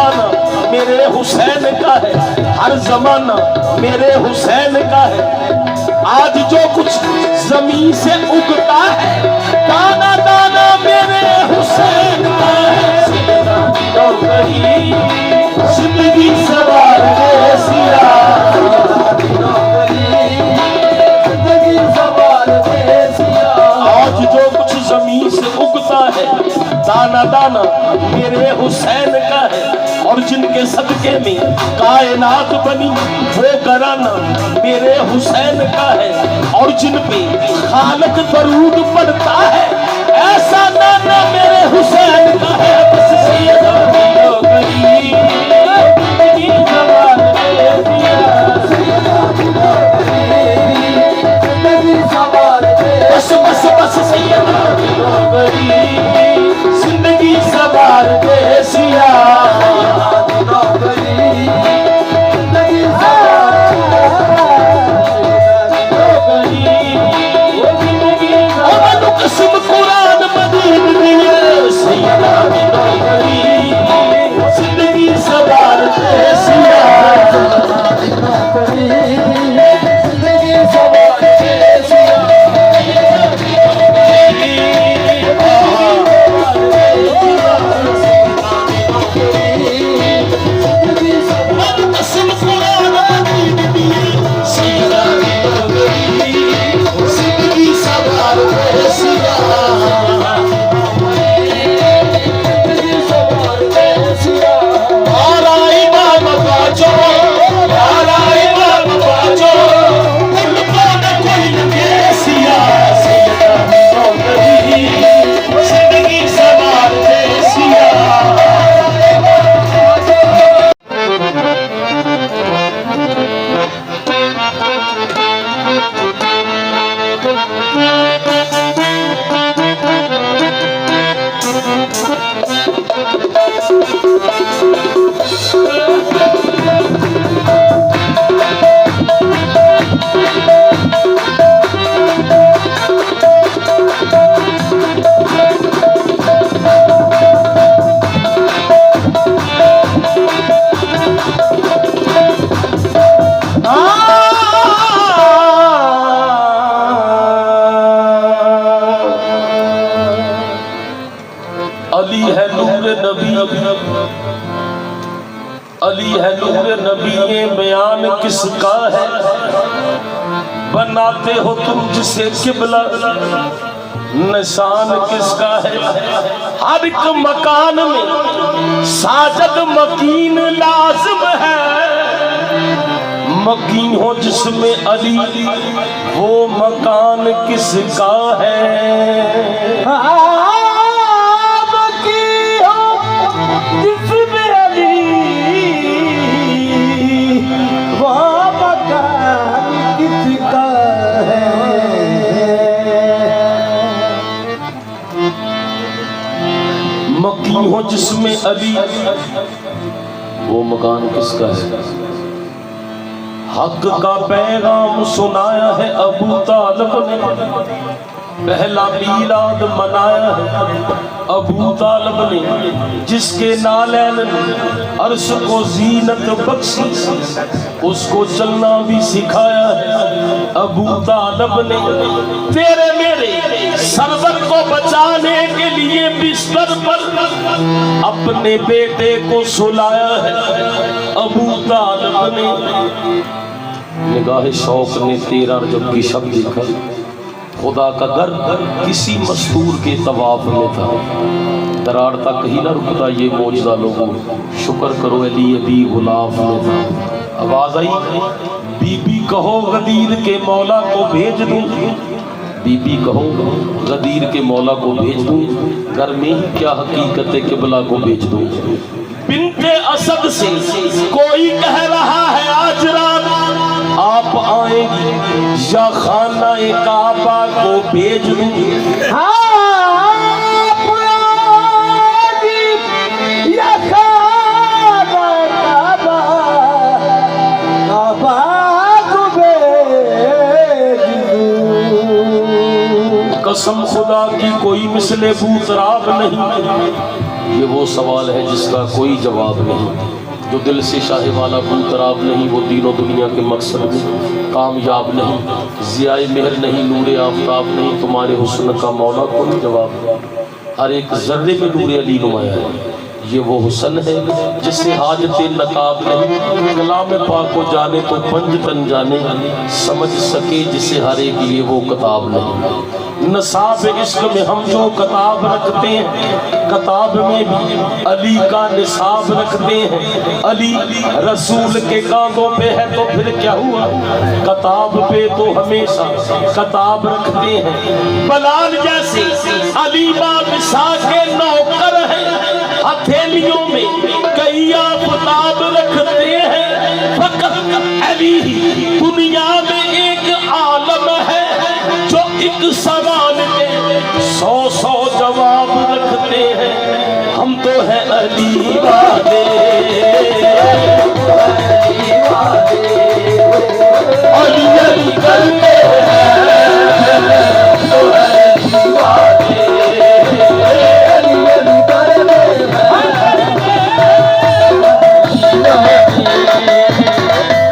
दाना मेरे हुसैन का है, हर जमाना मेरे हुसैन का है। आज जो कुछ जमीन से उगता है दाना दाना मेरे हुसैन का है। जिंदगी सवार दे सिया, आज जो कुछ जमीन से उगता है दाना दाना मेरे हुसैन का है। और जिनके सदके में कायनात बनी वो घराना मेरे हुसैन का है। और जिन पे खालक दरूद पड़ता है ऐसा नाना मेरे हुसैन का है। बस सैयदा बस बस बस सैयदा जिंदगी सवार दे सिया। कसम कुरान मदीन दिए सैयदा जिंदगी सवार दे सिया। अली है नूर नबी, अली है नूर नबी, ये बयान किसका है? बनाते हो तुम जिसे किबला, निशान किसका है? हर एक मकान में साजद मकीन लाजिम है। मकीन हो जिसमें अली वो मकान किसका है? मकीन हो जिसमें अली वो मकान किसका है? हक का पैगाम सुनाया है अबू तालिब ने, पहला मीलाद मनाया है अबू तालिब ने, जिसके नालैन अर्श को जीनत बख्शी, उसको चलना भी सिखाया है अबू तालिब ने। तेरे मेरे सरवर को बचाने के लिए बिस्तर पर अपने बेटे को सुलाया है अबू तालिब ने। निगाह शौक ने तेरा जब की शब देखा, खुदा का घर किसी मस्तूर के तवाफ में था, दरार तक ही ना रुकता ये मौजदा लोगों, शुक्र करो अली अभी गुलाफ में था। आवाज आई, बीबी कहो गदीर के मौला को भेज दूं, बीबी कहो गदीर के मौला को भेज दूं, घर में ही क्या हकीकत है किबला को भेज दूं। बिन्ते असद से कोई कह रहा है आज रात आप आएंगी या खाना काबा को भेज दूं। कसम खुदा की कोई मिसले बूतराब नहीं, ये वो सवाल है जिसका कोई जवाब नहीं। जो दिल से शाहे वाला बूतराब नहीं, वो दीनों दुनिया के मकसद में कामयाब नहीं। ज़ियाए मेहर नहीं, नूरे आफ्ताब नहीं, तुम्हारे हुस्न का मौला कोई जवाब नहीं। हर एक जर्रे में नूरे अली नुमाया है। ये वो हुस्न है जिससे हाजते नकाब नहीं। कलाम पाक को जाने तो पंज तन जाने, समझ सके जिसे हर एक ये वो किताब नहीं। नसाब इश्क में हम जो किताब रखते हैं, किताब में भी अली का निसाब रखते हैं। अली रसूल के कांधों पे है तो फिर क्या हुआ, किताब पे तो हमेशा किताब रखते हैं। बलाल जैसे अली बादशाह के नौकर हैं, हथेलियों में कई आफताब रखते हैं। फकत अली दुनिया में एक आलम है जो एक सवाल के 100 जवाब रखते हैं। हम तो हैं अली वाले, अली अली करते हैं। तो अली वाले, अली अली करते हैं।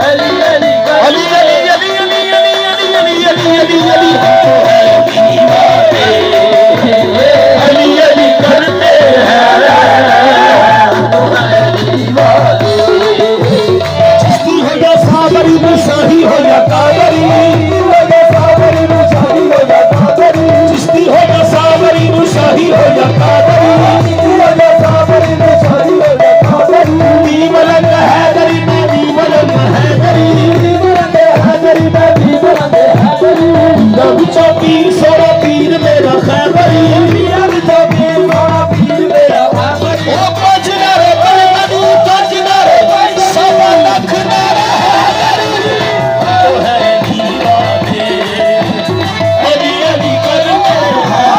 अली अली अली अली अली अली अली अली अली अली अली अली अली करते चिश्ती हो या साबरी मुशाही हो या कादरी, चिश्ती हो या साबरी मुशाही हो या कादरी, दीवलन हैदरी में दीवलन हैदरी, नबी चौकीर सोरा पीर मेरा खैबरी, ओ बजना रे बलबली बजना रे सवा लख नारा हैदरी। तो है दीवाने अली अली करते हैं,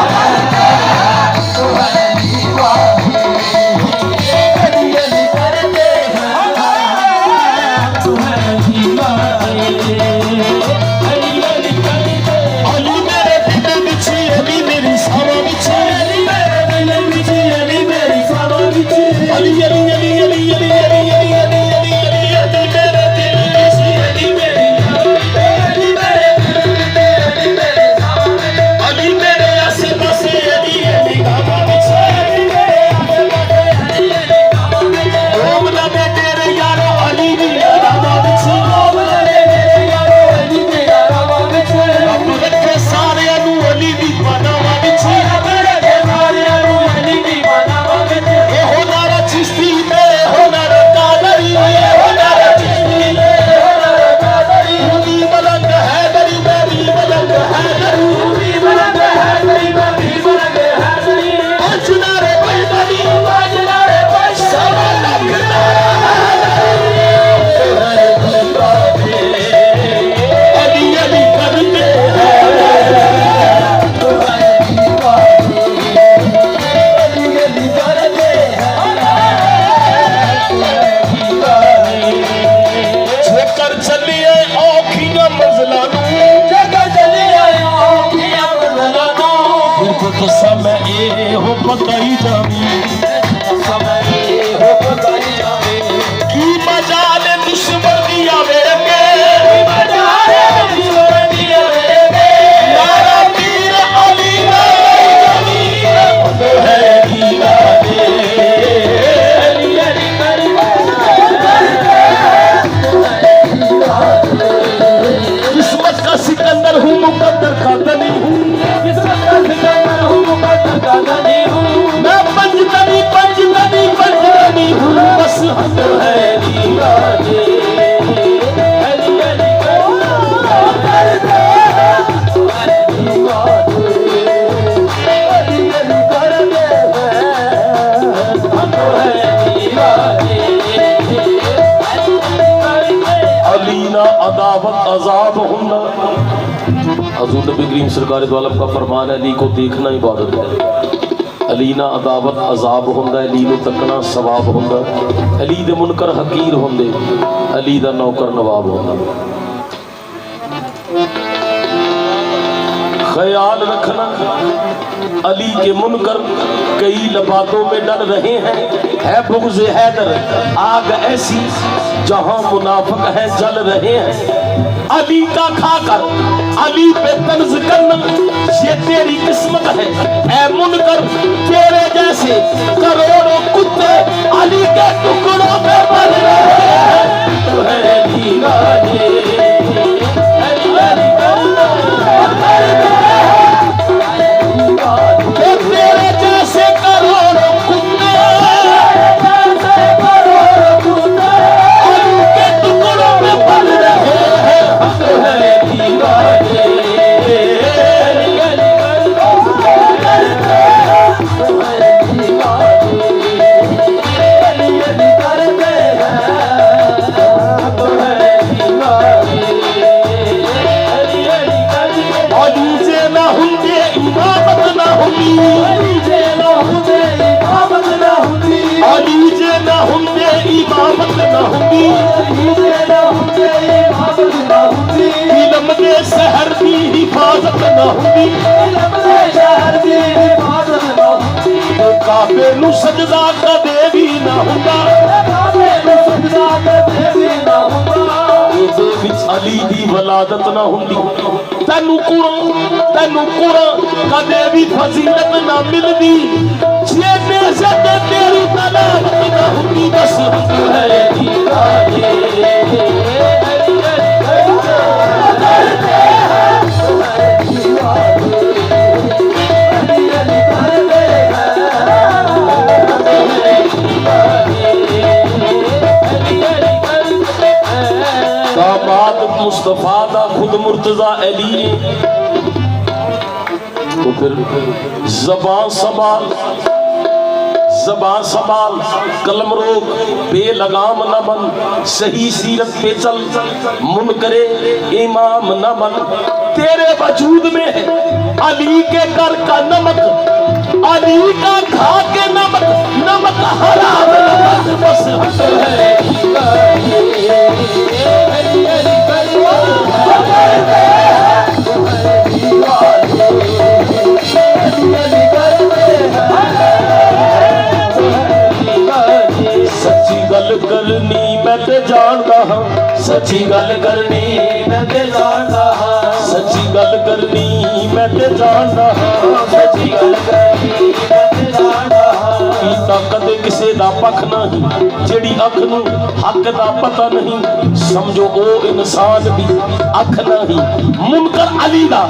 तो है दीवाने अली अली करते हैं, तो है दीवाने अली अली करते हैं। अली मेरे दिल विच, अली मेरी सावा विच, अली मेरे दिल विच, अली मेरी सावा विच, अली अली अली अली अली अली अली अली अली अली अली मेरे दिल विच, अली मेरी अली मेरे दिल विच, अली मेरे सावा विच, अली मेरे आसे पासे, अली अली गावा विच, अली मेरे आसे पासे, अली अली गावा विच। रोम लगे तेरे यारो अली दी गावा विच, रोम लगे तेरे यारो अली दी गावा विच। रब रखे सारियां नू अली दी बनावा विच, रब रखे सारियां नू अली दी बनावा विच। ए हो नारा चिश्ती मेरे हो नारा कादरी, ए हो नारा चिश्ती मेरे हो नारा कादरी, दी मलंग हैदरी में दी मलंग हैदरी, दी मलंग हैदरी में दी मलंग हैदरी। बजना रे बलबली बजना रे बल सवा लख नारा हैदरी। तो है दीवाने अली अली करते हैं, तो है दीवाने अली अली करते हैं, तो है दीवाने। जेकर चलिए औखियां मंज़िलां नूं, जेकर चलिए औखियां मंज़िलां नूं, फिर तो समय ए हो पकाई जावी, समय ए हो पकाई जावे। की मजाल दुश्मन दी आवेंगे, की मजाल दुश्मन दी आवेंगे। नारा पीर अली का जमीन, तो है दीवाने अली अली करते हैं, तो है दीवाने। किस्मत का सिकंदर हूँ मुकद्दर का धनी हूँ, किस्मत का सिकंदर हूँ मुकद्दर का धनी हूँ। मैं पंजतनी पंजतनी पंजतनी हूँ, बस हम तो है दीवाने अली अली करते हैं, तो है दीवाने अली अली करते हैं, हम तो है दीवाने अली अली करते हैं। अली ना अदावत अजाब हुंदा, हजूर नबी करीम सरकार दो आलम का फरमान है, अली को देखना इबादत है। अली ना अदावत अजाब हुंदा, अली नूं तकना सवाब हुंदा। अली दे मुनकर हकीर हुंदे, अली दा नौकर नवाब हुंदा। ख्याल रखना, अली के मुनकर कई लबातों में डर रहे हैं। है बुग़्ज़ हैदर आग ऐसी जहां मुनाफिक है जल रहे हैं। अली का खाकर अली पे तर्ज करना ये तेरी किस्मत है। ऐ मुनकर तेरे जैसे करोड़ों कुत्ते अली के टुकड़ों में मर रहे हैं। तो है दीवाने तेरे जैसे करोड़ों कुत्ते अली के टुकड़ों में मर रहे हैं। तो है दीवाने शहर की हिफाजत न होती, काबे नू सजदा कदे भी ना होता। अली दी वलादत ना होंदी, तेनू कुरान कदे भी फजीलत ना मिलदी। जे बेशक तेरी तलावत ना होंदी, बस है दीवाने मुस्तफा दा खुद मुर्तजा अली ने। तो फिर ज़बान संभाल कलम रोक बेलगाम न बन, सही सीरत पे चल मुनकरे इमाम न बन। तेरे वजूद में है अली के कर का नमक, अली का खा के नमक, नमक हराम नमक बस है। सच्ची गल करनी मैं ते जानदा हां, सच्ची गल करनी मैं ते जानदा हां, सच्ची गल करनी मैं ते जानदा हां, सच्ची गल करनी मैं ते जानदा हां। कीता कदे किसे दा पख नहीं, जेड़ी अख नू हक दा पता नहीं, समझो ओ इंसान दी अख नहीं। मुनकर अली दा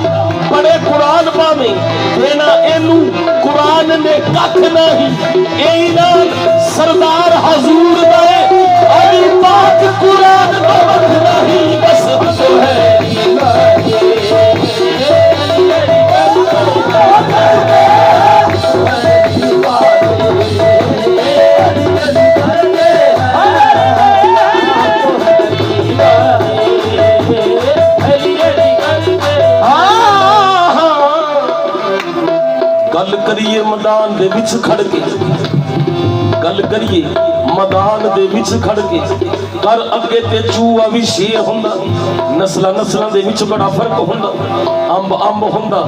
बड़े कुरान पावे देना एनू कुरान ने कख नहीं। ऐलान सरदार हजूर दा अली पाक कुरान दा वख नहीं, बस तो है गल करिए मैदान दे विच खड़ के, गल करिए मैदान दे विच खड़ के, कर अगे ते चूहा भी शेर हुंदा। नस्लां नस्लां दे विच बड़ा फर्क हुंदा, अंब अंब हुंदा,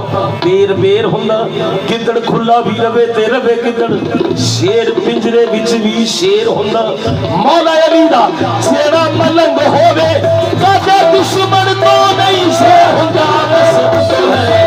बेर बेर हुंदा। गिदड़ खुला भी रवे ते रवे गिदड़, शेर पिंजरे विच भी शेर हुंदा। मौला अली दा जेड़ा मलंग होवे कदे दुश्मन तो नहीं शेर हुंदा, बस है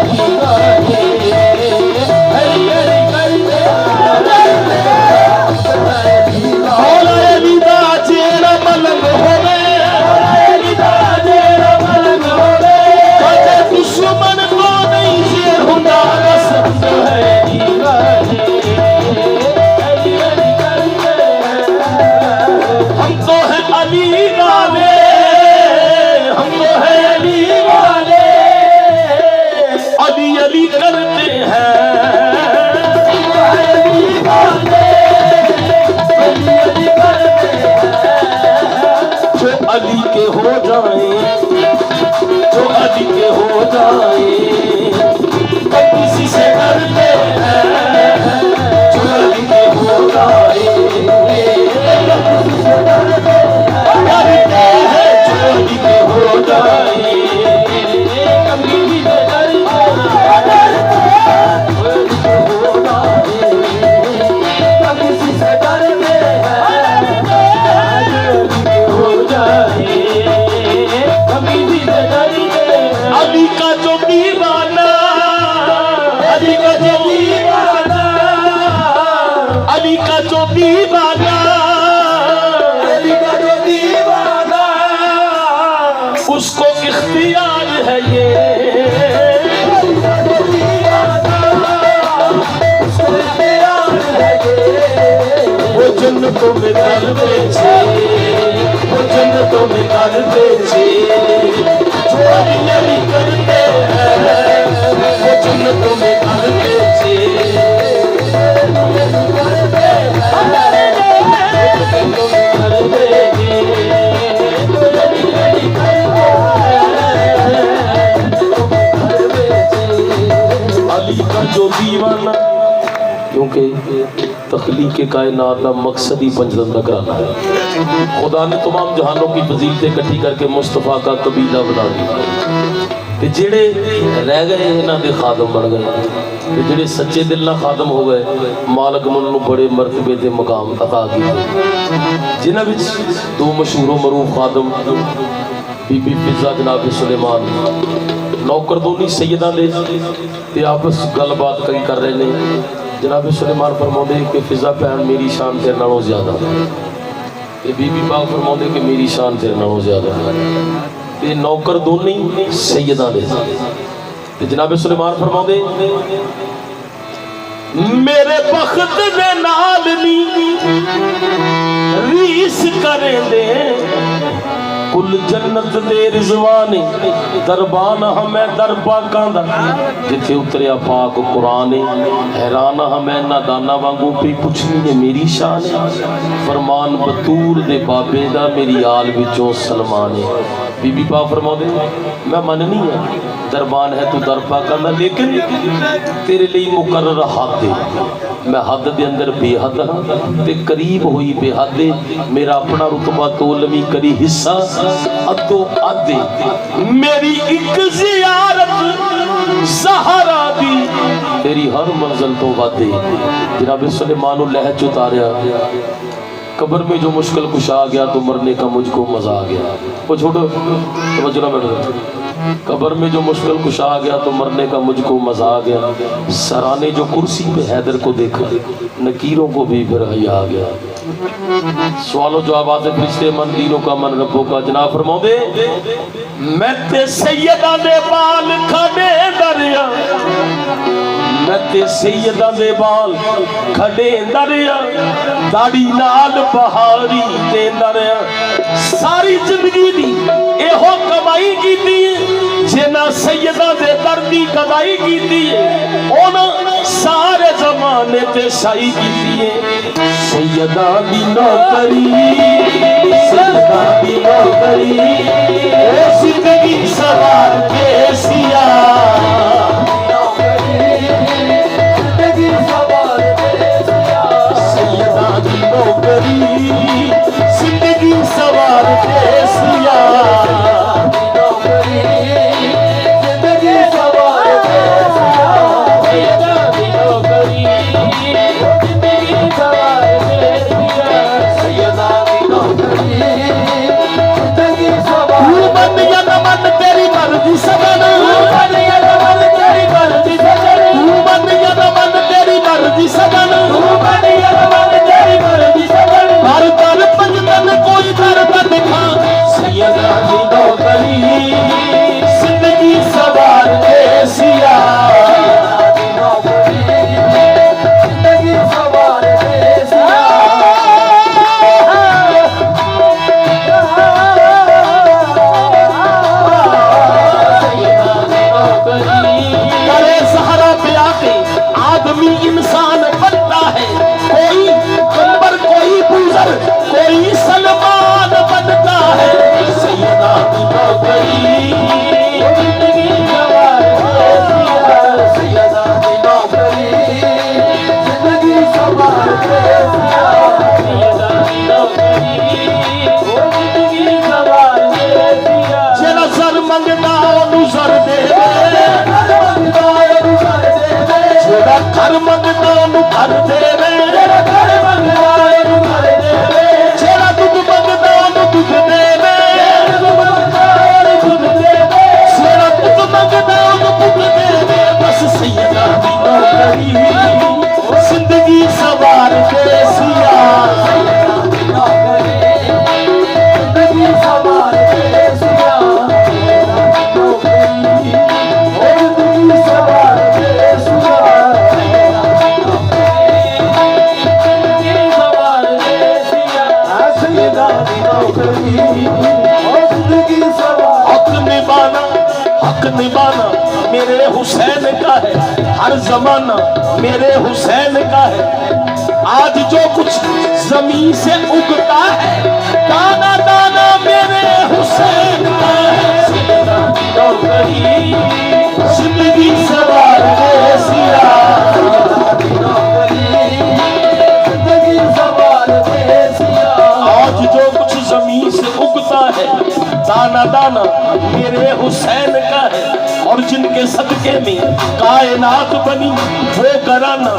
अली के हो जाए, जो अली के हो जाए, तो किसी से डरते हैं, जो अली के हो जाए, डरते हैं, जो अली के हो जाए, कभी भी डरते हैं। जन्नतों में घर बेचे, वो जन्नतों में घर बेचे, चोरी नहीं करते हैं, वो जन्नतों में घर बेचे, जन्नतों में घर बेचे, अली का जो दीवाना, क्योंकि तख्लीक कायनात का मकसद ही पंजतन कराना है। खुदा ने तमाम जहानों की फजीलतें इकट्ठी करके मुस्तफ़ा का कबीला बना दिया कि जेड़े रह गए इन्हों के खादम बन गए, कि जेड़े सच्चे दिल ना खादम हो गए मालक ने उन्होंने बड़े मरतबे के मकाम अता किए। जिन्होंने दो मशहूर मरूफ खादम बीबी फिजा जनाब सुलेमान नौकर दोनी सैयदा दे आपस गलबात कई कर रहे हैं। जनाब सुलेमान फरमाते कि फिजा भैन मेरी शान तेरे नालों ज्यादा, बीबी पाक फरमाते कि मेरी शान तेरे नालों ज्यादा, ते नौकर दोनों सैयदा दे। जनाब सुलेमान फरमाते मेरे बख्त दे नाल नी रीस करें दे, कुल जन्नत दे रिजवाने दरबान हमें दरबाकां दा, जिथे उतरिया पाक कुरान हैरान हमें नादाना वांगू पी पुछनी है मेरी शान, फरमान बतूर दे बाबे दा मेरी आल विचों सलमान है। बीबी पाक फरमाते मैं मननी है दरबान है तू दरबाकां दा, लेकिन तेरे लिए मुकर्रर हद है, मैं हद दे अंदर बेहद हाँ ते करीब हुई बेहद, मेरा अपना रुतबा तोलवी करी हिस्सा अदो अदे, मेरी एक जियारत सहारा दी तेरी हर मंजिल तो वादे। जनाब सुलेमान लहज उतारिया, कब्र में जो मुश्किल कुछ आ गया तो मरने का मुझको मजा आ गया। वो छोड़ो तो ना बैठो, कब्र में जो मुश्किल कुछ आ गया तो मरने का मुझको मजा आ गया, सराने जो कुर्सी पे हैदर को देखा नकीरों को भी फिर हया आ गया। सवालों जवाब आते फरिश्ते मन दीनों का मन रब्बों का। जनाब फरमाओगे मैं ते सैयदा दे बाल खड़े दरिया, मैं ते सैयदा दे बाल खड़े दरिया, दाढ़ी नाल बहारी दे दरिया, सारी जिंदगी दी एहो कमाई कीती जिन्ना सैयदा दे दर्दी कमाई कीती ओना सारे जमाने ते शाही कीती है। सैयदा दी नौकरी, सैयदा दी नौकरी ए जिंदगी सवार के सिया, जिंदगी सवार के सिया, सैयदा दी नौकरी जिंदगी सवार के सिया, जिंदगी सवार के सिया, सैयदा दी नौकरी जिंदगी सवार के सिया, सैयदा दी नौकरी जिंदगी सवार। मन या न मन तेरी मर्जी सगन, मन या न मन तेरी मर्जी सगन, मन या न मन तेरी मर्जी सगन, मन या न मन तेरी मर्जी सगन, हर दर पंजतन कोई दर न दिखा, सैयदा दी नौकरी जिंदगी सवार के सिया, सैयदा दी नौकरी जिंदगी सवार के सिया, सैयदा दी नौकरी। करे सहारा पे आके आदमी इंसान बनता है, कोई कंबर कोई बुजर कोई सलमान बनता है, सैयदा दी नौकरी जिंदगी सवार के सिया, सैयदा दी नौकरी जिंदगी सवार के सिया, सैयदा दी नौकरी जिंदगी सवार के सिया। जेड़ा सर मंगदा ओनू सर देवे, जेड़ा घर मंगदा ओनू घर देवे, जेड़ा घर मंगदा ओनू घर देवे, जेड़ा दुध मंगदा ओनू दुध देवे, जेड़ा दुध मंगदा ओनू दुध देवे। बस सैयदा दी नौकरी जिंदगी सवार के सिया, सैयदा दी नौकरी जिंदगी सवार के सिया, सैयदा दी नौकरी जिंदगी सवार के सिया, सैयदा दी नौकरी हक निभाना मेरे हुसैन का है, हर जमाना मेरे हुसैन का है। आज जो कुछ जमीन से उगता है दाना दाना मेरे हुसैन का है। जिंदगी सवार दे सिया, आज जो कुछ जमीन से उगता है दाना दाना मेरे हुसैन का है। और जिनके सदके में कायनात बनी वो घराना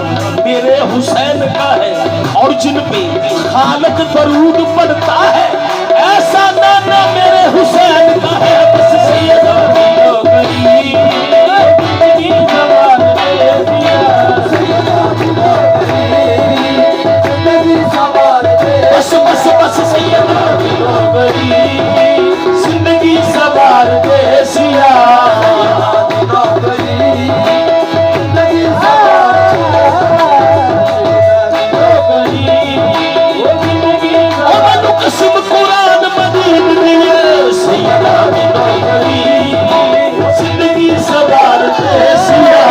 मेरे हुसैन का है। और जिन पे खालक दरूद पड़ता है ऐसा नाना मेरे हुसैन का है। बस बस बस सैयदा जिंदगी सवार दे सिया। कसम कुरान मदीन दिए सैयदा जिंदगी सवार दे सिया।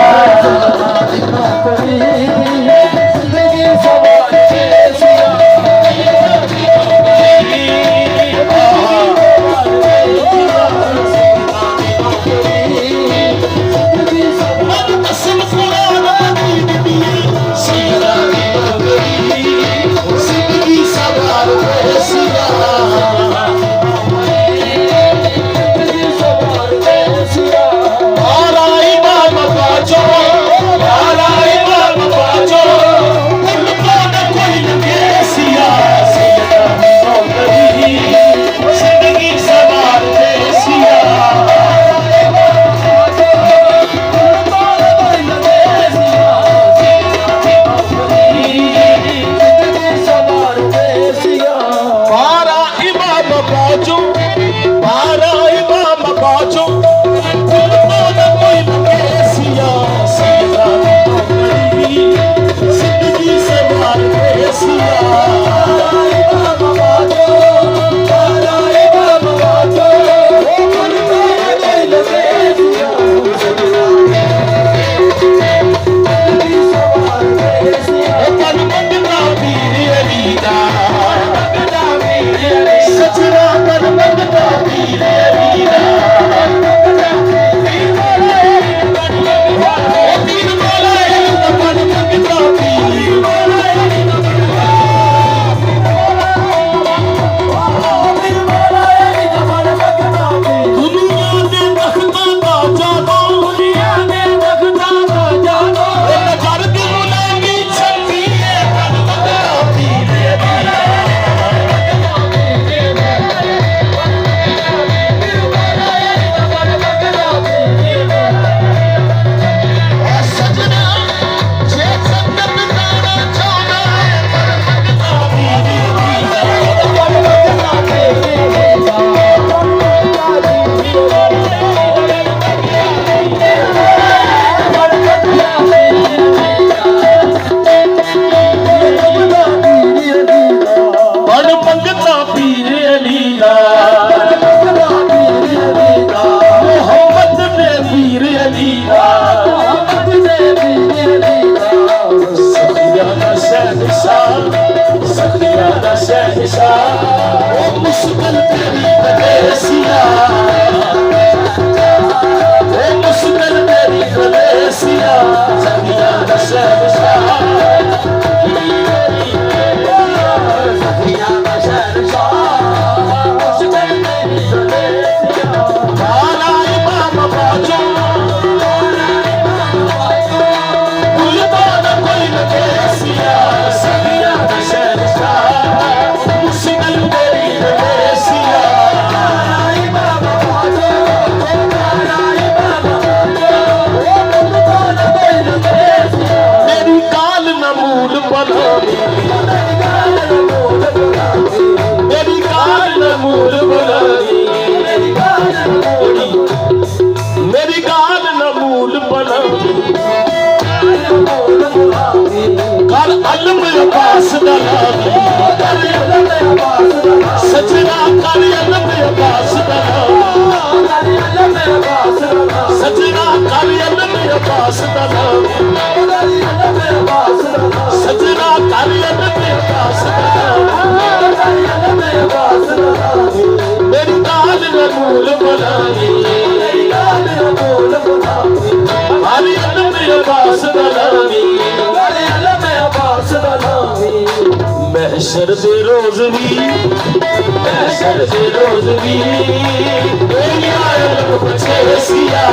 सजना हशर के रोज भी सिया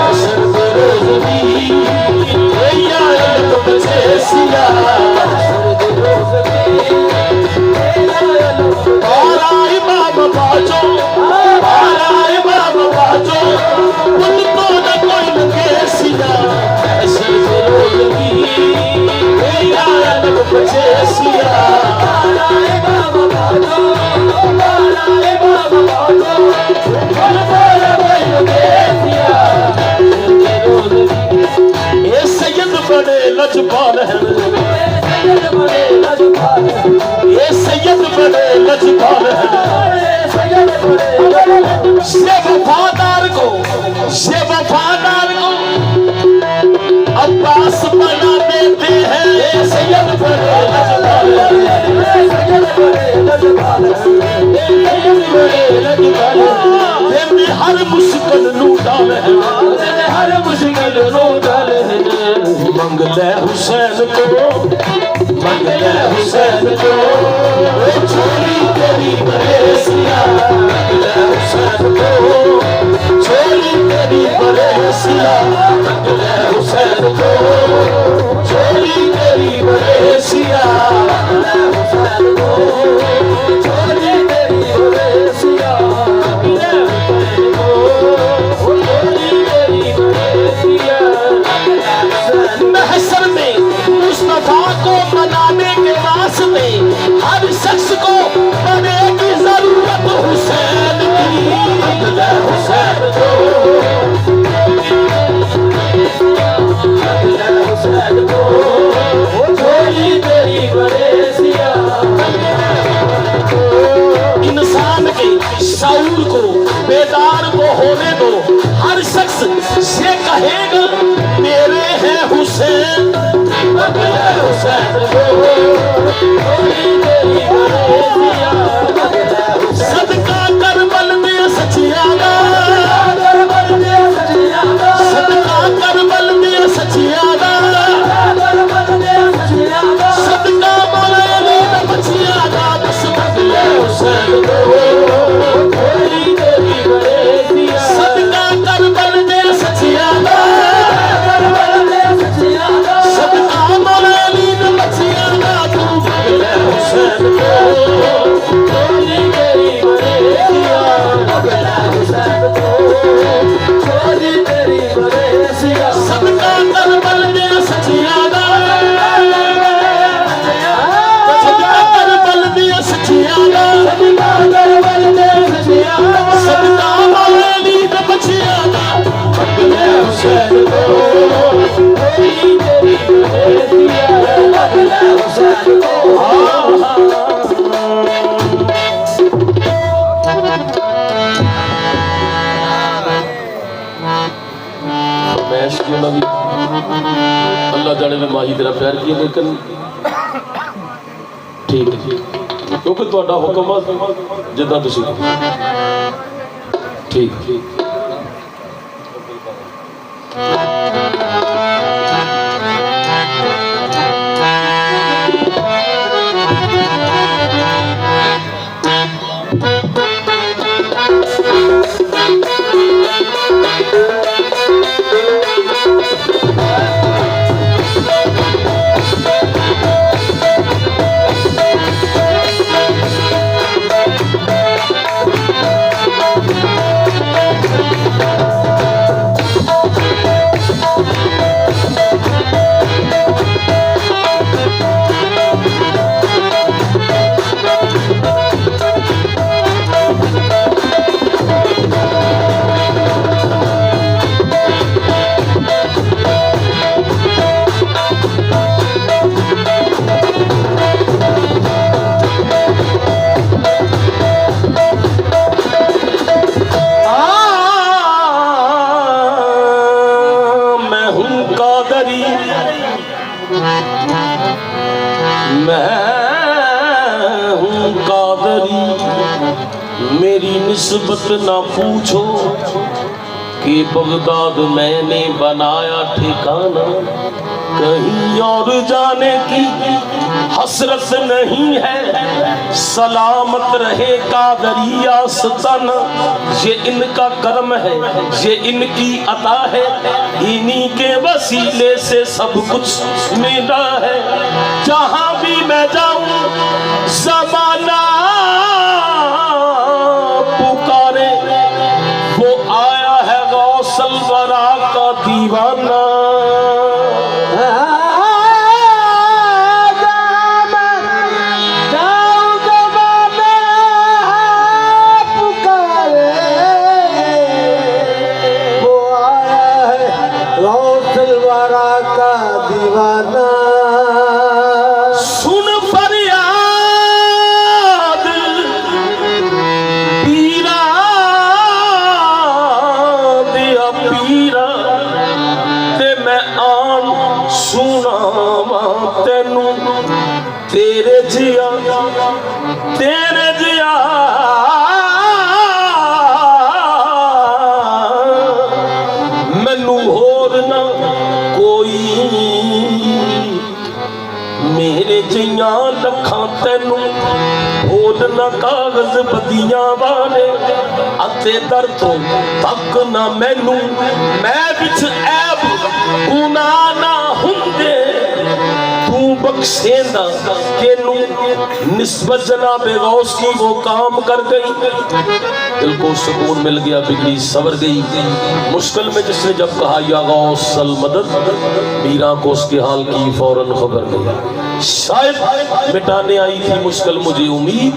हशर के रोज भी सिया इमाम बाजो इमाम बाजो उनको न कोई लगे सिया हशर के रोज भी सिया ये सैयद बड़े लजपाल हैं ये सैयद बड़े लजपाल हैं ये वफादार को अब्बास बना देते हैं ये सैयद बड़े हर मुश्किल नू डाले हर मुश्किल नू डाले मंगले हुसैन को छोरी तेरी बरेसिया मंगले हुसैन को छोरी तेरी बरेसिया मंगले हुसैन को छोरी तेरी बरेसिया मंगले हुसैन को छोरी तेरी बरेसिया महशर में मुस्तफा को मनाने के वास्ते हर शख्स को बनेगी जरूरत हुसैन की हुसैन को हुसैन को छोरी तेरी बरेसिया इंसान के शऊर को बेदार को होने दो हर शख्स से कहेगा मेरे हैं हुसैन सदका करबल में सचियागा सदका करबल में सचियागा सदका मौलाना बचियागा बस बदले हुसैन सदका करबल में सचियागा सदका मौलाना बचियागा तू बदले हुसैन सदका करबल में सचियागा सदका करबल में सचियागा सदका मौलाना बचियागा बदले हुसैन अल्लाह जाने में माही तेरा प्यार किया लेकिन ठीक है क्योंकि तुहाडा हुक्म जिदा तुसीं ठीक मेरी निस्बत ना पूछो कि बगदाद मैंने बनाया ठिकाना। कहीं और जाने की हसरत नहीं है। सलामत रहे कादरिया सतन, ये इनका कर्म है, ये इनकी अता है, इन्हीं के वसीले से सब कुछ मिला है। जहां भी मैं जाऊं ज़माना पुकारे, वो आया है गौसल वरा का दीवाना। तेरे जिया मैनू होर ना कोई, मेरे जिया लखां तेनू होर ना कागज बदियां वाले, अते दर तो तक ना मैनू, मैं विच ऐब गुनाह ना हुंदे, तू बख्शेंदा केनू निस्बत जनाबे गौस की वो काम कर गई। दिल को सुकून मिल गया, बिगड़ी सवर गई। मुश्किल में जिसने जब कहा या गौस अल मदद, मीरा को उसके हाल की फौरन खबर गई। शायद मिटाने आई थी मुश्किल मुझे उम्मीद,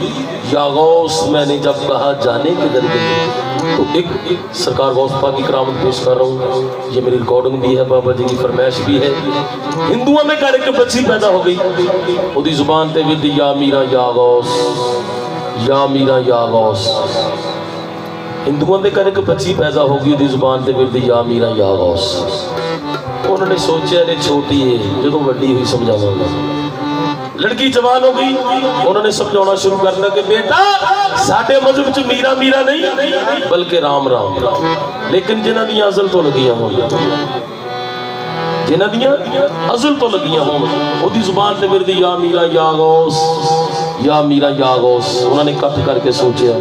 या गौस मैंने जब कहा जाने किधर गई। तो एक सरकार गौस पाक की करामत पेश कर रहा हूँ। ये मेरी रिकॉर्डिंग भी है, बाबा जी की फरमाइश भी है। हिंदुओं में कर एक बच्ची पैदा हो गई, उदी जुबान ते विद या मीरा या गौस, या मीरा या गौस। हिंदुओं के घर एक बच्ची पैदा हो गई, उदी जुबान ते विद या मीरा या गौस। उन्होंने सोचा ये छोटी है, जो वड्डी हुई समझावांगा। लड़की जवान हो गई, उन्होंने समझाना शुरू कर दिया कि बेटा साडे मजहब च मीरा मीरा नहीं बल्कि राम राम। लेकिन जिन्हां दी अज़ल तो लगियां हो, जिन्हां दी अज़ल तो लगियां हो, उहदी जुबान ते विरदी या मीरा या गौस, या मीरा या गौस। उन्होंने कट करके सोचा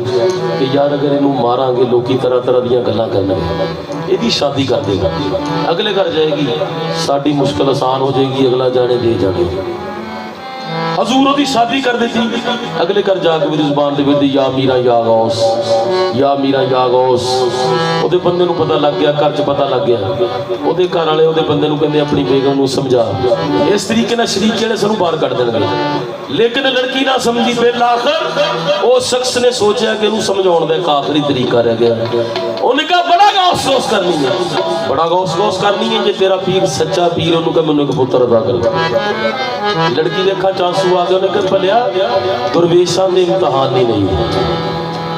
कि यार अगर इनू मारांगे लोग तरह तरह दी गल्लां करनगे, इहदी शादी कर देगा, अगले घर जाएगी, साडी मुश्किल आसान हो जाएगी, अगला जाने दे जाने। हजूर की शादी कर दी, अगले घर जाके मेरी जुबान दे विच या मीरा या गौस, या मीरा या गौस। उहदे बंदे नूं पता लग गया, घर च पता लग गया, उहदे घर वाले उहदे बंदे नूं कहंदे अपनी बेगम नूं समझा, इस तरीके नाल शरीक जिहड़े सानूं बाहर कढ देणगे। लेकिन लड़की ना समझी, बिल आखिर उस शख्स ने सोचा कि इहनूं समझाउण दा एक आखिरी तरीका रह गया। उन्हें कहा बड़ा गौस गौस करनी है, बड़ा गौस गौस करनी है, जे तेरा पीर सच्चा पीर उन्होंने कहा मैनूं एक पुत्र अदा कर। लड़की ने अखां च आंसू आ गए, उन्हें कहा भलिया दुरवेशां दे इम्तिहान नहीं,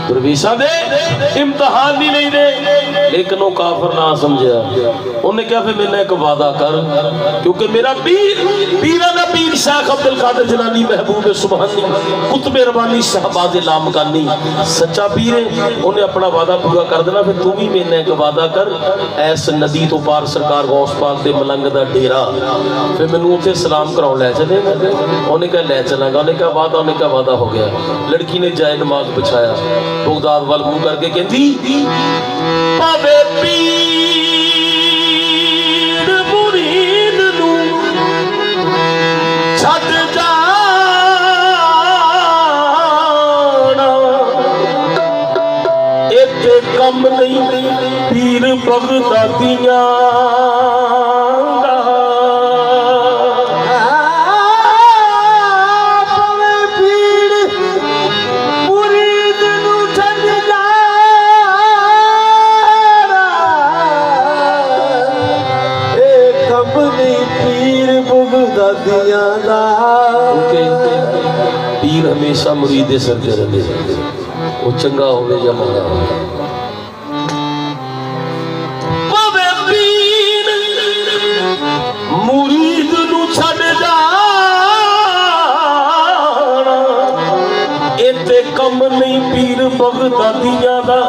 दुरवेशां दे इम्तिहान नहीं दे। लेकिन वो काफिर ना समझा, उन्हें कहा फिर मेरे एक वादा कर, क्योंकि मेरा पीर पीरा दा पीर शेख अब्दुल कादिर जिलानी महबूब सुबहानी कुतुब रब्बानी शहबाज लामकानी सच्चा पीर है, उन्हें अपना वादा पूरा कर देना। फिर तू भी मेरे एक वादा कर, ऐस नदी तो पार सरकार गौस पाक दे मलंग दा डेरा, फिर मैनू उत्थे सलाम कराउण लै चलेगा। उन्हें कहा लै चलांगा, उन्हें कहा वादा, उन्हें कहा वादा हो गया। लड़की ने जाए नमाज बिछाया, बगदाद वाल मुंह करके कहती भावे पीर मुरीद नू छड्ड जाना, इत्थे कम नहीं पीर बगदादियां पीर हमेशा मुरीद दे सिर ते रहंदे, वो चंगा होवे या माड़ा होवे। भावे पीर मुरीद नू छड्ड जाना, इत्ते कम नहीं पीर बगदादियां दा,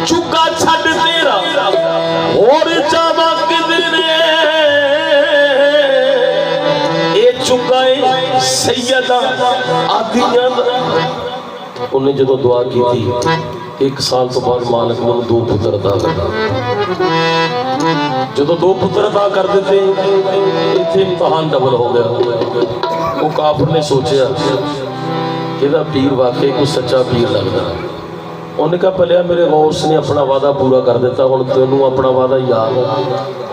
चुका छड्ड तेरा होर जावा किधरे सैयदा आदियां उन्हें जो दुआ की थी 1 साल तो बाद मालिक ने 2 पुत्र अदा करना जो 2 पुत्र अदा कर देते इतने इम्तहान डबल हो गया वो काफिर ने सोचा कि पीर वाकई को सच्चा पीर लगता उन्हें कहा भलिया मेरे गौस ने अपना वादा पूरा कर दिता हुण तेनू अपना वादा याद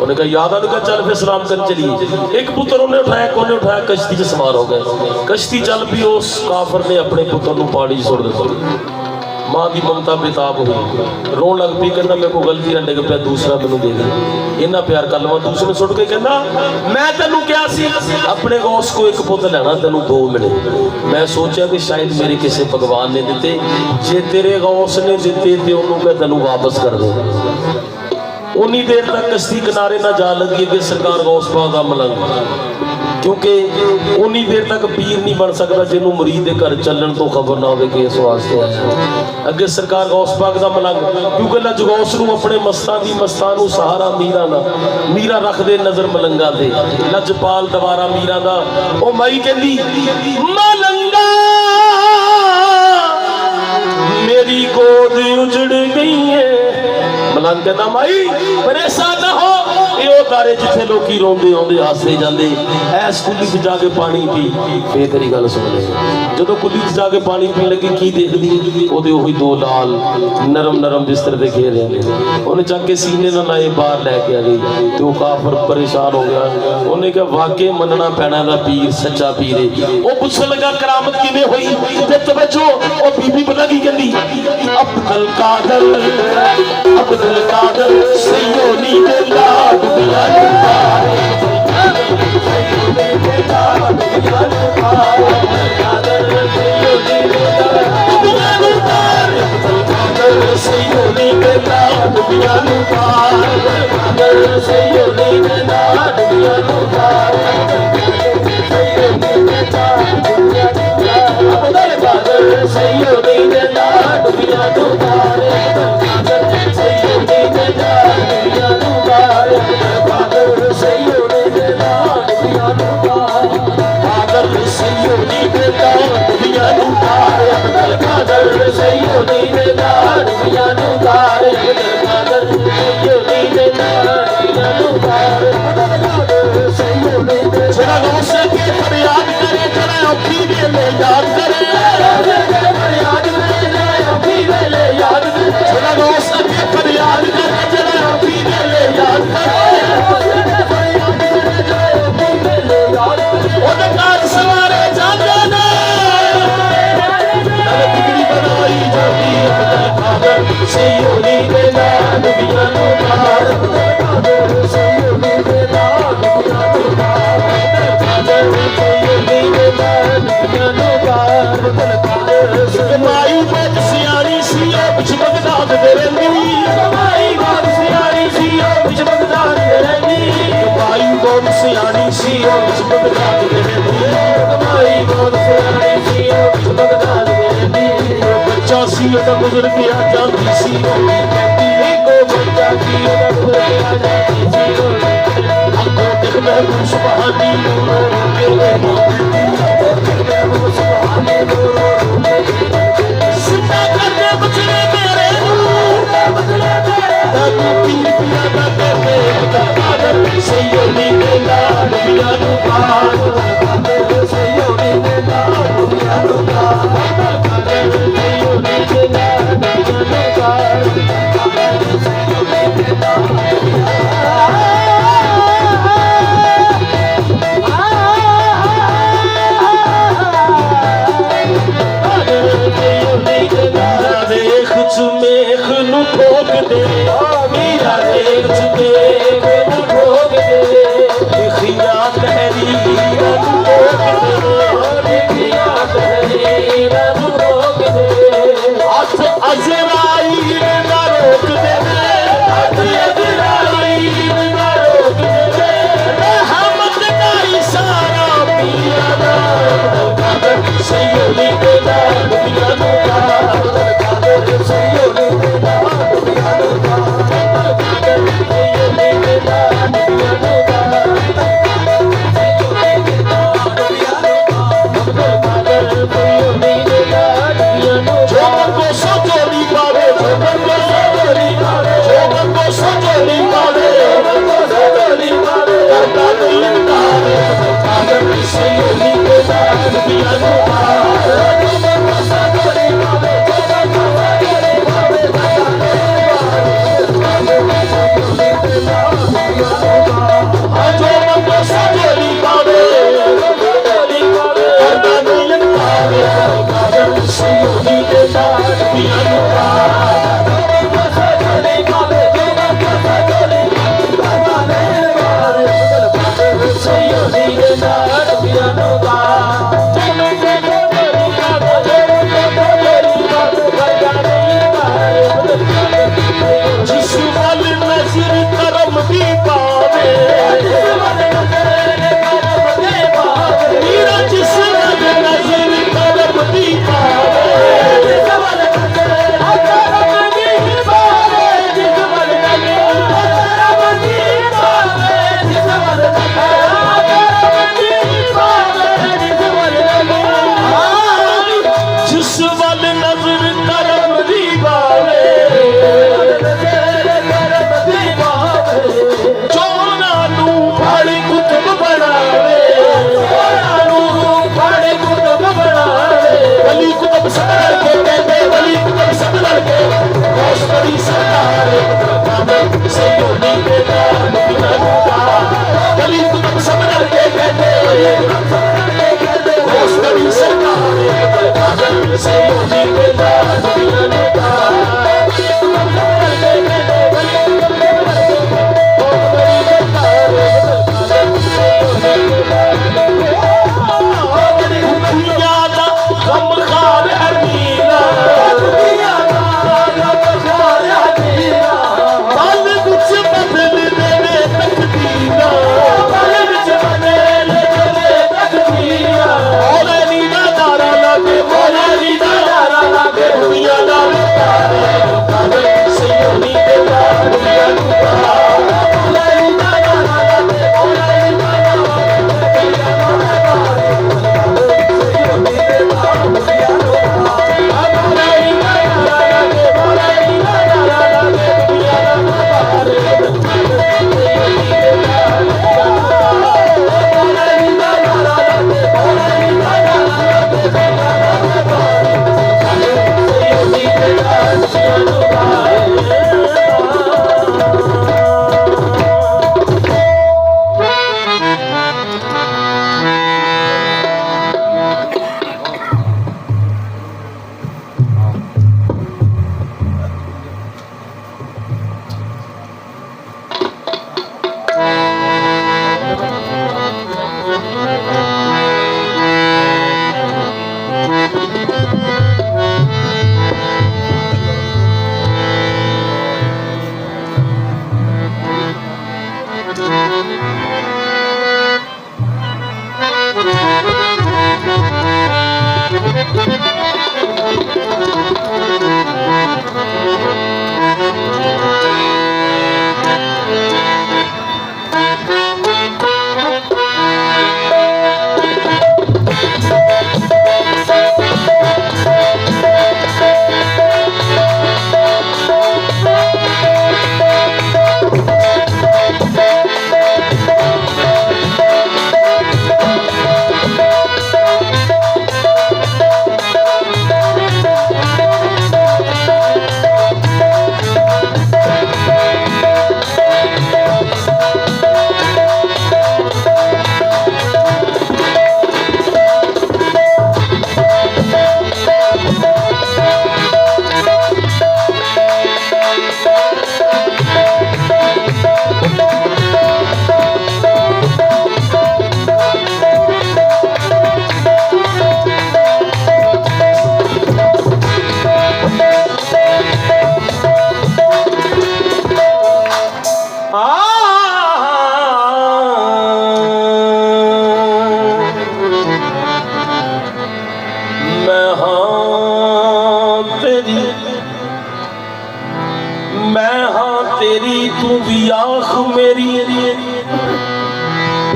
उन्हें कहा याद आने का चल फिर सलाम कर चलिए एक पुत्र उन्हें उठाया कोने उठाया कश्ती च सवार हो गए कश्ती चल पी उस काफिर ने अपने पुत्र नू पानी च सुट दिता मां की ममता बेताब हुई रोन लग पी कहना मेरे को गलती ना डिग पिया दूसरा मैनू दे दे इन्ना प्यार कर लवा दूसरे सुट के कहना मैं तेनू क्या सी अपने गौस को एक पुत्र लेना तेनू 2 मिले मैं सोचा कि शायद मेरे किसी भगवान ने दिते जे तेरे गौस ने दिते तो उन्होंने मैं तेनू वापस कर दे उन्नी देर तक कश्ती किनारे ना जा लगी कि सरकार गौस पाक दा मलंग क्योंकि उन्नी देर तक पीर नहीं बन सकता जिन्हों मुरीद के घर चलन तो खबर ना हो कि इस वास्ते आया अगे सरकार गौस पाक दा मलंग क्योंकि लज गौस नूं अपने मस्तां दी मस्तां नूं सहारा मीरा रख दे नजर मलंगा ते लजपाल दवारा मीरा दा ओ माई कहंदी मलंगा मेरी गोद उजड़ गई है मलंग कहंदा माई परेशान ना हो तारे जिथे लोग रोंदे आउंदे हसदे जांदे ऐस कुली च जाके पानी पी फिर तेरी गल सुन ले जदों कुली च जाके पानी पीन लगी की देखदी ओदे ओही 2 लाल नरम नरम बिस्तर ते घेर रहे उन्हें चक के सीने नाल लाए बाहर लैके आ गई तो काफिर परेशान हो गया उन्हें कहा वाकई मनना पैना दा पीर सच्चा पीर है वो पुछण लगा करामत किवें होई ते तवज्जो ओ बीबी पता की कहंदी अब्दुल कादर सैयोनी दे लाड गुजर गया जाती सी को बच्चा की महबूब सुबहानी सिद्धा करके बचने मेरे पीर पिया करके सैयोनी के लाड पिया सैयोनी के लाड पिया ठोक दे खिया तहरीर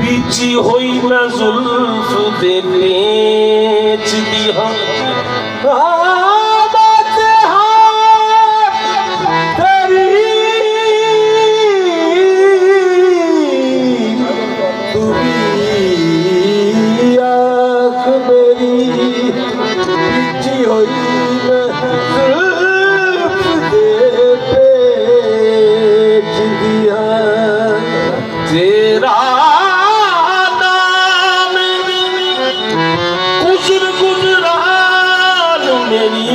पीछी हुई मैं जुल्फ दे पेच दिया आँख में तेरी बिछी हुई मैं जुल्फ दे पेच दिया तेरा नाम गुजरान मेरी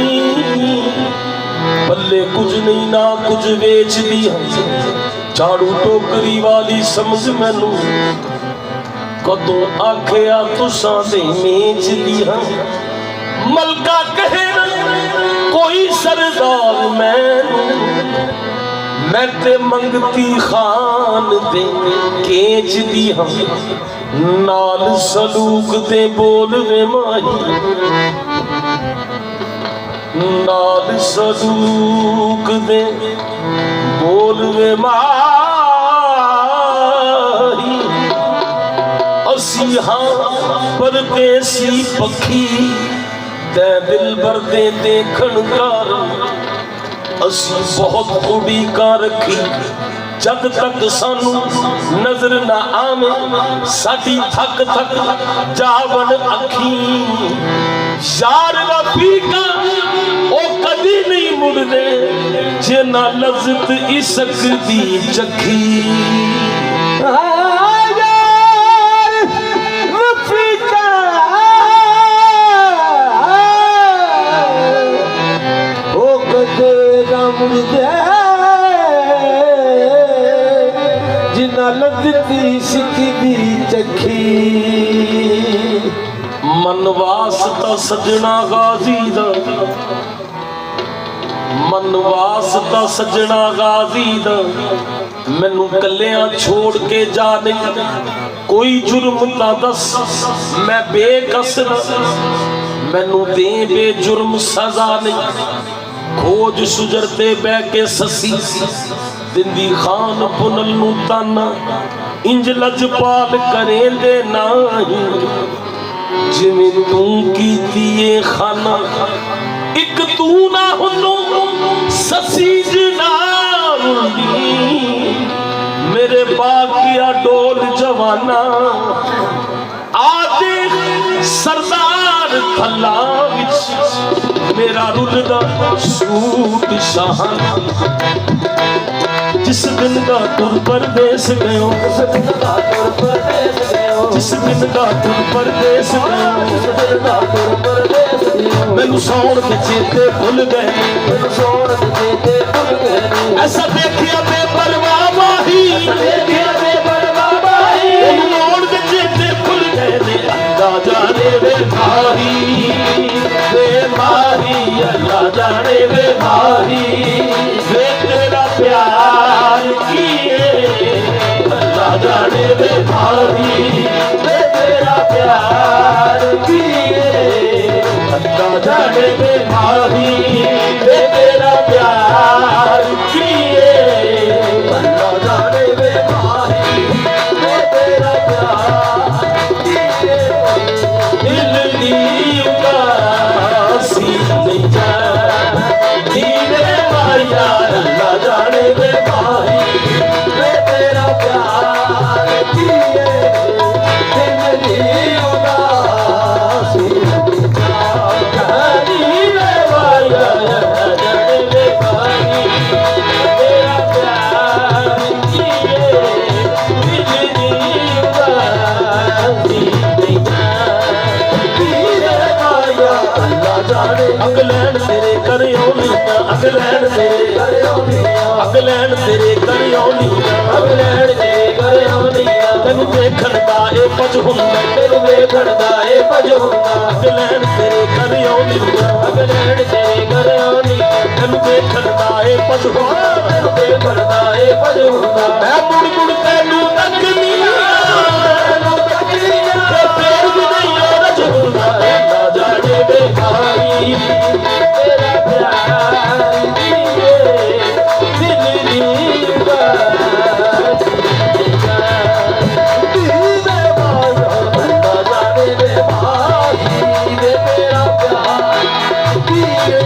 पल्ले कुछ नहीं ना कुछ बेच दिया झाड़ू टोकरी वाली समझ मैनू कदों आखिया तुसा दे मेच दिया मलका कहे कोई सरदार मैं ते मंगती खान दे केच दिया नाल सलूक दे बोल वे माही नाल सलूक दे बोल वे माही असी हाँ परदेसी पखी ते दिल भर दे देखण कार असी बहुत कुड़ी का रखी जद तक सानू नजर ना आवे साडी थक थक जावन अखी यार रफीका ओ कदी नहीं मुड़दे जे ना लज़्ज़त इश्क दी चखी जिन्ना लद्दी सिखदी चखी मन वास्ता सजना गाजी दा मन वास्ता सजना गाजी दा मैनू कलियां छोड़ के जा नहीं कोई जुर्म ना दस मैं बेकसर मैनू दे बेजुर्म सजा नहीं खोज सुजरते बह के ससी दिंदी खान पुनल नू ताना इंज लजपाल करेंदे नाही जिवें तू कीती ए खाना एक तू ना हुन्नू ससी जना हुंदी मेरे बाकिया डोल जवाना आदे सरदार थल्ला विच मेरा रुलदा सूट शाहाना जिस दिन का तुर परदेस गयो जिस दिन का तुर परदेस गयो मैनू सौण के चेते भुल गए ऐसा देखिया बेपरवाह माही मोड़ के चेते भुल गए अल्लाह जाने वे माही अल्लाह जाने वे माही वे तेरा प्यार किए अल्लाह जाने वे माही वे तेरा प्यार किए अल्लाह जाने वे माही वे तेरा प्यार किए अल्लाह जाने वे माही वे तेरा प्यार किए दिल दी उदासी नहीं जा धीरे माया अल्लाह जाने वे माही वे तेरा प्यार किए दिल दी उदासी नहीं जा धीरे माया अल्लाह जाने वे माही तेरा प्यार किए दिल दी उदासी नहीं जा धीरे माया अल्लाह जाने अगलैन तेरे करे औलिया अगलैन तेरे करे औलिया अगलैन तेरे करे औलिया अगलैन तेरे करे औलिया तैनू देखण दा ए पज हुंदा तैनू देखण दा ए पज हुंदा अगलैन तेरे करे औलिया अगलैन तेरे करे औलिया तैनू देखण दा ए पज हुंदा तैनू देखण दा ए पज हुंदा मैं मुड़ मुड़ तैनू तकनिया ते फेर भी नहीं रज हुंदा ना जाने वे भाई तेरा प्यार किए दिल दी उदासी धीरे माया अल्लाह जाने वे भाई वे तेरा प्यार किए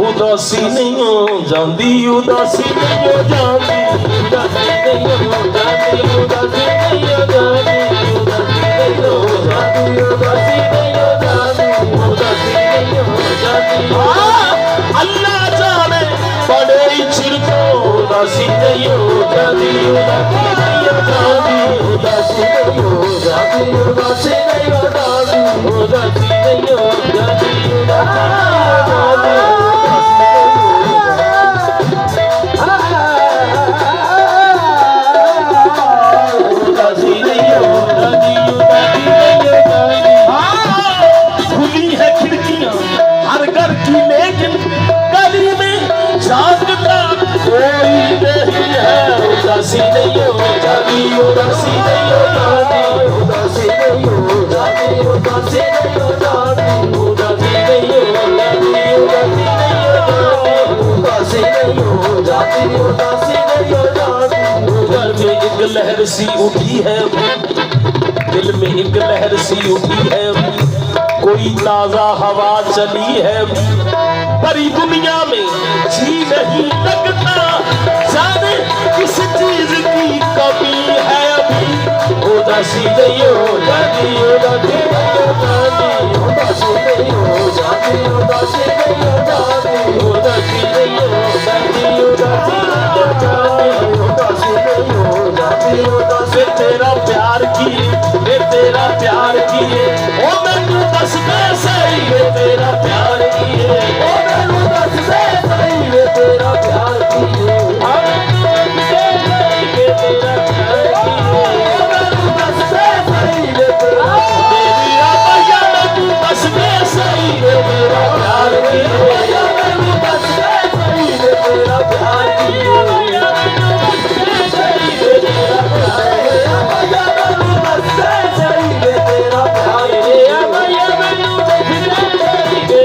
उदासी नहीं हो जाती उदासी नहीं हो जाती उदासी नहीं हो जाती उदासी नहीं हो जाती उदासी नहीं हो जाती उदासी नहीं हो जाती, उदासी नहीं हो जाती। अल्लाह जाने बड़े ही चिर को उदासी नहीं हो जाती, उदासी नहीं हो जाती, उदासी नहीं हो जाती, उदासी नहीं हो जाती, उदासी नहीं हो जाती, उदासी नहीं हो जाती, उदासी नहीं हो जाती। खुली है खिड़कियां हर घर की, लेकिन गली में जागता कोई नहीं है। उदासी नहीं हो जाती, उदासी नहीं हो जाती, उदासी नहीं हो जाती, उदासी नहीं हो जाती, उदासी नहीं हो जाती, उदासी नहीं हो जाती। उदासी नहीं हो जाती, उदासी नहीं हो जाती। घर में एक लहर सी उठी है, दिल में एक लहर सी उठी है, कोई ताजा हवा चली है, परी दुनिया में जी नहीं लगता, जाने किस चीज की कमी है अभी। उदासी नहीं हो जाती, उदासी नहीं हो जाती, उदासी नहीं हो जाती, उदासी नहीं हो जाती, उदासी नहीं हो जाती, उदासी नहीं हो जाती। उदासी नहीं हो जाती, उदासी वे तेरा प्यार किए, वे तेरा प्यार किए, ओ मैनू दस दे सही वे तेरा प्यार